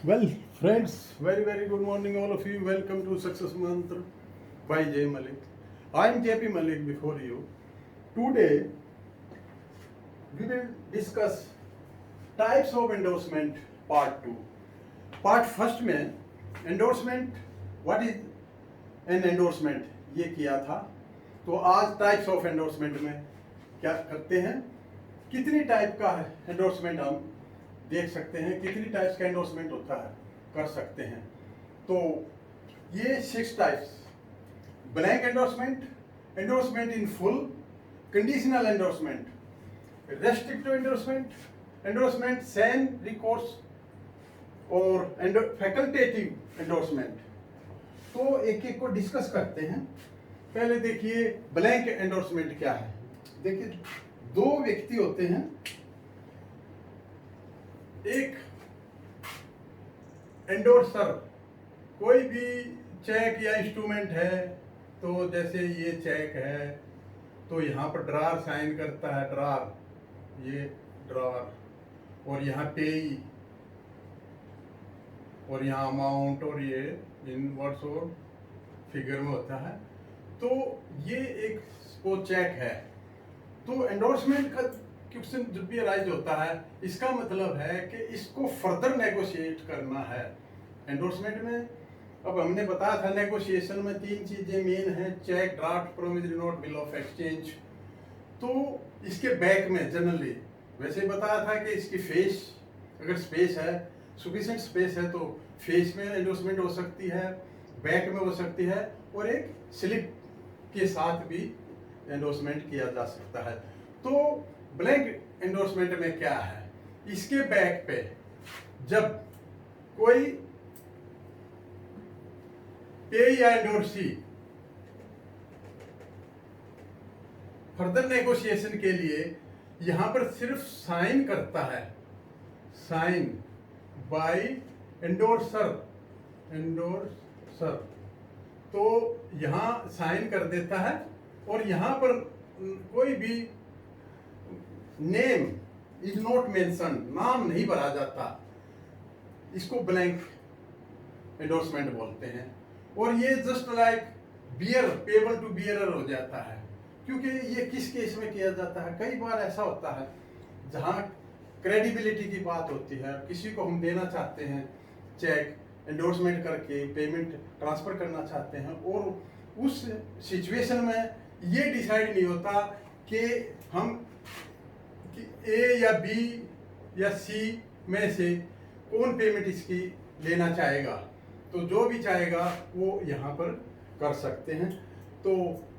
Well, friends, very good morning, all of you. Welcome to Success Mantra by Jay Malik. I am JP Malik before you. Today, we will discuss types of endorsement part 2. Part first में endorsement, what is an endorsement ये किया था. तो आज types of endorsement में क्या करते हैं, कितनी टाइप का एंडोर्समेंट हम देख सकते हैं, कितनी टाइप्स का एंडोर्समेंट होता है, कर सकते हैं. तो ये 6 types: blank endorsement, endorsement in full, conditional endorsement, restrictive endorsement, endorsement sans recourse और फैकल्टेटिव एंडोर्समेंट. तो एक एक को डिस्कस करते हैं. पहले देखिए ब्लैंक एंडोर्समेंट क्या है. देखिए, दो व्यक्ति होते हैं, एक एंडोर्सर, कोई भी चेक या इंस्ट्रूमेंट है, तो जैसे ये चेक है तो यहाँ पर ड्रार साइन करता है, ड्रार, ये ड्रार, और यहाँ पेई, और यहाँ अमाउंट, और ये इनवर्स और फिगर में होता है. तो ये एक वो चेक है. तो एंडोर्समेंट का क्वेश्चन जब भी अराइज होता है, इसका मतलब है कि इसको फर्दर नेगोशिएट करना है एंडोर्समेंट में. अब हमने बताया था नेगोशिएशन में 3 चीजें मेन हैं: cheque, draft, promissory note, bill of exchange. तो इसके बैक में जनरली वैसे बताया था कि इसकी फेस, अगर स्पेस है, सफिशिएंट स्पेस है, तो फेस में एंडोर्समेंट हो सकती है, बैक में हो सकती है, और एक स्लिप के साथ भी एंडोर्समेंट किया जा सकता है. तो ब्लैंक एंडोर्समेंट में क्या है, इसके बैक पे जब कोई पे या एंडोर्सी फर्दर नेगोशिएशन के लिए यहां पर सिर्फ साइन करता है, साइन बाय एंडोर्सर, तो यहां साइन कर देता है, और यहां पर कोई भी नेम इज नॉट मेंशन, नाम नहीं भरा जाता, इसको ब्लैंक एंडोर्समेंट बोलते हैं. और ये just like bear, payable to bearer हो जाता है. क्योंकि ये किस केस में किया जाता है, कई बार ऐसा होता है जहां क्रेडिबिलिटी की बात होती है, किसी को हम देना चाहते हैं चेक, एंडोर्समेंट करके पेमेंट ट्रांसफर करना चाहते हैं, और उस सिचुएशन में ये डिसाइड नहीं होता कि हम ए या बी या सी में से कौन पेमेंट इसकी लेना चाहेगा. तो जो भी चाहेगा वो यहाँ पर कर सकते हैं. तो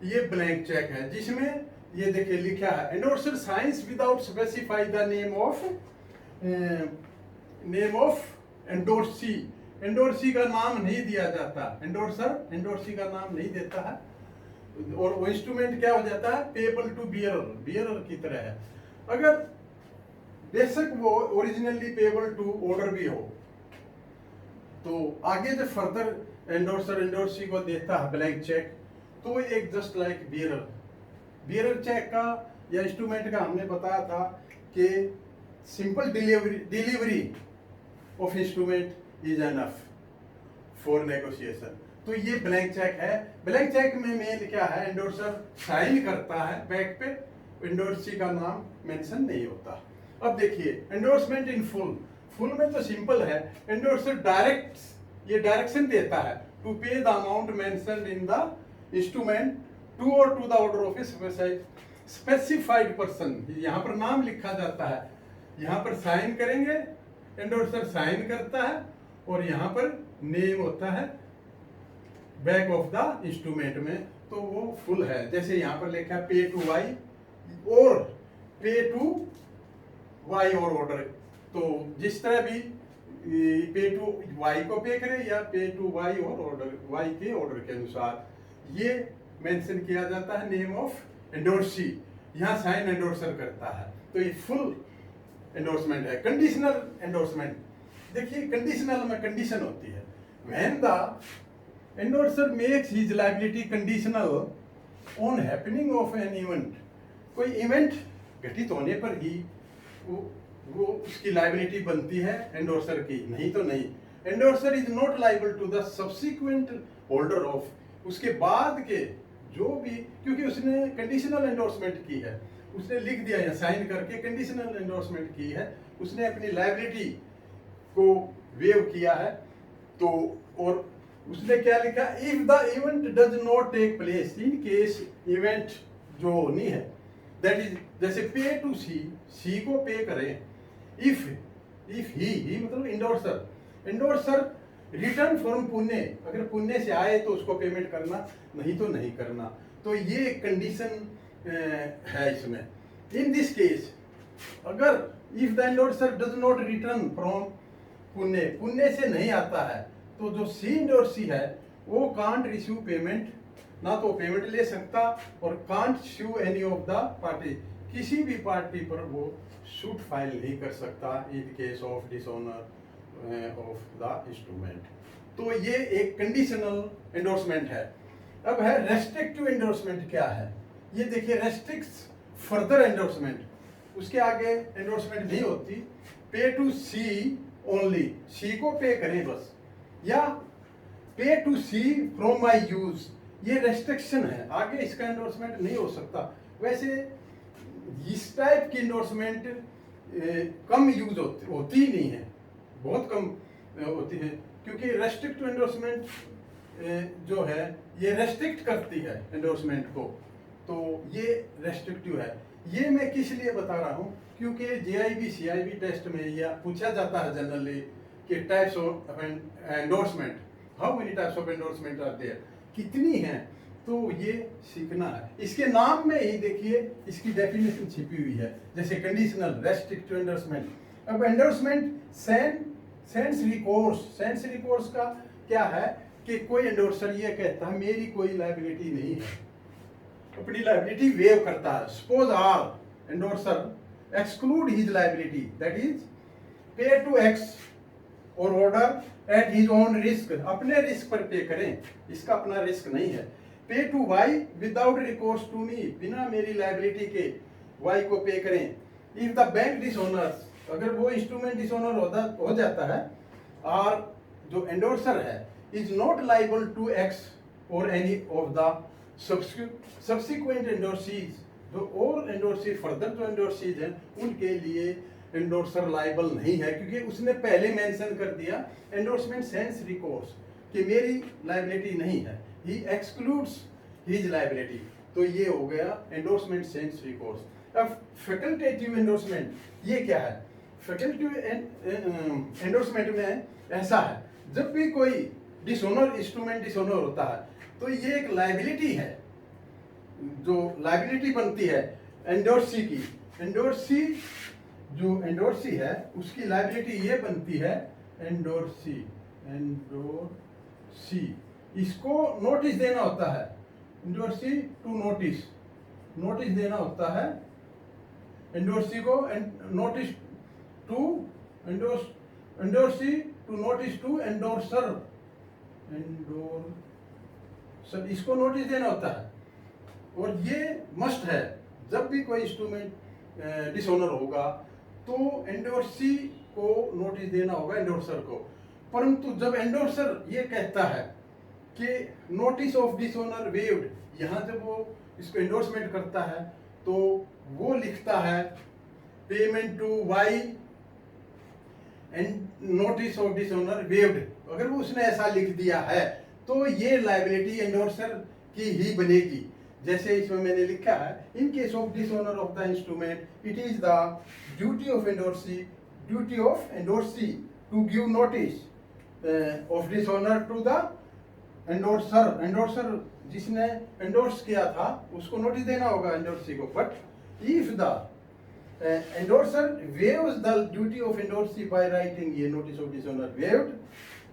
ये ब्लैंक चेक है, जिसमें ये देखिए लिखा है endorser science without specify the name of endorsee. Endorsee का नाम नहीं दिया जाता, एंडोर्सर एंडोर्सी का नाम नहीं देता है, और वो इंस्ट्रूमेंट क्या हो जाता है, पेबल टू बियरर, बियरर की तरह है. अगर बेशक वो ओरिजिनली पेबल टू ऑर्डर भी हो, तो आगे जब फर्दर एंडोर्सर एंडोर्सी को देता है ब्लैंक चेक, तो वो एक just like bearer, bearer cheque का या इंस्ट्रूमेंट का हमने बताया था कि simple delivery of instrument is enough for negotiation. तो ये ब्लैंक चेक है. ब्लैंक चेक में मेन क्या है, एंडोर्सर साइन करता है बैक पे, एंडोर्सी का नाम मेंशन नहीं होता. अब देखिए एंडोर्समेंट इन फुल, फुल में तो सिंपल है, एंडोर्सर डायरेक्ट ये डायरेक्शन देता है to pay the amount mentioned in the instrument to or to the order of a specified person. यहाँ पर नाम लिखा जाता है, यहाँ पर साइन करेंगे, एंडोर्सर साइन करता है, और यहाँ पर नेम होता है बैक ऑफ द इंस्ट्रूमेंट में. तो वो फुल है. जैसे यहाँ पर लिखा है पे टू वाई और पे टू वाई और ऑर्डर, तो जिस तरह भी पे टू वाई को पे करे या पे टू वाई और ऑर्डर, वाई के ऑर्डर के अनुसार ये मेंशन किया जाता है नेम ऑफ एंडोर्सी. यहाँ साइन एंडोर्सर करता है. तो ये फुल एंडोर्समेंट है. कंडीशनल एंडोर्समेंट, देखिए कंडीशनल में कंडीशन होती है, when the endorser makes his liability conditional on happening of an event. कोई इवेंट घटित होने पर ही वो उसकी लायबिलिटी बनती है एंडोर्सर की, नहीं तो नहीं. Endorser is not liable to the subsequent holder of, उसके बाद के जो भी, क्योंकि उसने कंडीशनल एंडोर्समेंट की है, उसने लिख दिया है साइन करके कंडीशनल एंडोर्समेंट की है, उसने अपनी लायबिलिटी को वेव किया है। तो और उसने क्या लिखा, if the event does not take place, in case event जो नहीं है, दैट इज जैसे पे टू सी को पे करें, इफ ही मतलब इंडोर्सर रिटर्न फ्रॉम पुणे, अगर पुणे से आए तो उसको पेमेंट करना, नहीं तो नहीं करना। तो ये कंडीशन है इसमें। इन दिस केस अगर if the endorser does not return from Pune से नहीं आता है, तो जो सी इंडोर्सी है वो कांट रिसीव पेमेंट, ना तो पेमेंट ले सकता और can't sue any of the party, किसी भी पार्टी पर वो सूट फाइल नहीं कर सकता इन case of dishonour of the instrument. तो ये एक कंडीशनल एंडोर्समेंट है। अब है रेस्ट्रिक्टिव एंडोर्समेंट। क्या है ये देखिए, रेस्ट्रिक्ट्स फर्दर एंडोर्समेंट, उसके आगे एंडोर्समेंट नहीं होती। पे टू सी ओनली, सी को पे करें बस, या pay to C from my use, ये रेस्ट्रिक्शन है, आगे इसका एंडोर्समेंट नहीं हो सकता। वैसे इस टाइप की एंडोर्समेंट कम यूज होती ही नहीं है, बहुत कम होती है, क्योंकि रेस्ट्रिक्टिव एंडोर्समेंट जो है ये रेस्ट्रिक्ट करती है एंडोर्समेंट को, तो ये रेस्ट्रिक्टिव है। ये मैं किस लिए बता रहा हूँ, क्योंकि JIB CIB टेस्ट में यह पूछा जाता है जनरली कि types of endorsement, how many types of endorsement are there, कितनी हैं, तो ये सीखना है। इसके नाम में ही देखिए इसकी डेफिनेशन छिपी हुई है, जैसे कंडीशनल, रेस्ट्रिक्टिव एंडोर्समेंट। अब एंडोर्समेंट सेंस रिकोर्स का क्या है कि कोई एंडोर्सर ये कहता है मेरी कोई लायबिलिटी नहीं है, अपनी लायबिलिटी वेव करता है। Suppose our endorser exclude his liability, that is pay to X or order at his own risk, अपने रिस्क पर पे करें, इसका अपना रिस्क नहीं है। Pay to Y without recourse to me, बिना मेरी लायबिलिटी के वाई को पे करें। इफ द बैंक डिसऑनर्स, अगर वो इंस्ट्रूमेंट डिसऑनर हो जाता है, और जो एंडोर्सर है is not liable to X और any of the subsequent endorsees, जो और एंडोर्सी फर्दर जो एंडोर्सीज हैं उनके लिए एंडोर्सर लाइबल नहीं है, क्योंकि उसने पहले मेंशन कर दिया एंडोर्समेंट सेंस रिकोर्स कि मेरी लायबिलिटी नहीं है, ही एक्सक्लूड्स हिज लायबिलिटी। तो ये हो गया एंडोर्समेंट सेंस रिकोर्स। अब फैकल्टेटिव एंडोर्समेंट ये क्या है? फैकल्टेटिव एंडोर्समेंट में ऐसा है, जब भी कोई डिसऑनर इंस्ट्रूमेंट डिसऑनर होता है तो ये एक लायबिलिटी है, जो लायबिलिटी बनती है एंडोर्सी की, जो एंडोर्सी है उसकी लायबिलिटी ये बनती है एंडोर्सी, इसको नोटिस देना होता है, एंडोर्सी टू नोटिस देना होता है एंडोर्सी को, notice to endorsee to notice to endorser, इसको नोटिस देना होता है। और ये मस्ट है, जब भी कोई इंस्ट्रूमेंट डिसऑनर होगा तो एंडोर्सी को नोटिस देना होगा एंडोर्सर को। परंतु जब एंडोर्सर ये कहता है कि नोटिस ऑफ डिसऑनर वेव्ड, यहाँ जब वो इसको एंडोर्समेंट करता है तो वो लिखता है payment to Y and notice of dishonour waived, अगर वो उसने ऐसा लिख दिया है तो ये लायबिलिटी एंडोर्सर की ही बनेगी। जैसे इसमें मैंने लिखा है, in case of dishonour of the instrument it is the duty of endorsee to give notice of dishonour to the endorser जिसने एंडोर्स किया था उसको नोटिस देना होगा एंडोर्सी को। But if the endorser waives the duty of endorsee by writing ये notice of dishonour waived,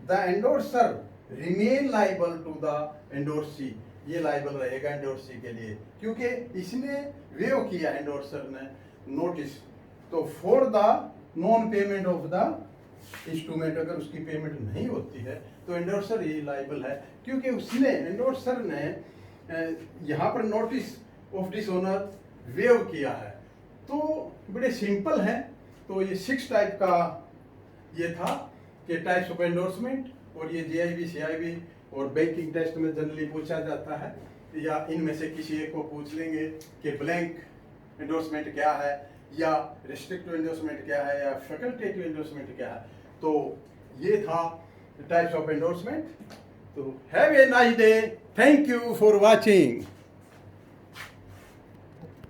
the endorser remain liable to the endorsee, ये liable रहेगा एंडोर्सी के लिए, क्योंकि इसने वेव किया एंडोर्सर ने नोटिस। तो for the non payment of the instrument, अगर उसकी पेमेंट नहीं होती है तो एंडोर्सर ही लाइबल है, क्योंकि उसने एंडोर्सर ने यहाँ पर नोटिस ऑफ डिसऑनर वेव किया है। तो बड़े सिंपल है। तो ये 6 टाइप का ये था। के टाइप्स ऑफ एंडोर्समेंट, और ये जीआईबी सीआईबी और बैंकिंग टेस्ट में जनरली पूछा जाता है, या इनमें से किसी एक को पूछ लेंगे कि ब्लैंक एंडोर्समेंट क्या है, या रिस्ट्रिक्टिव एंडोर्समेंट क्या है, या फैकल्टेटिव एंडोर्समेंट क्या है। तो ये था टाइप्स ऑफ एंडोर्समेंट। तो have a nice day, thank you for watching.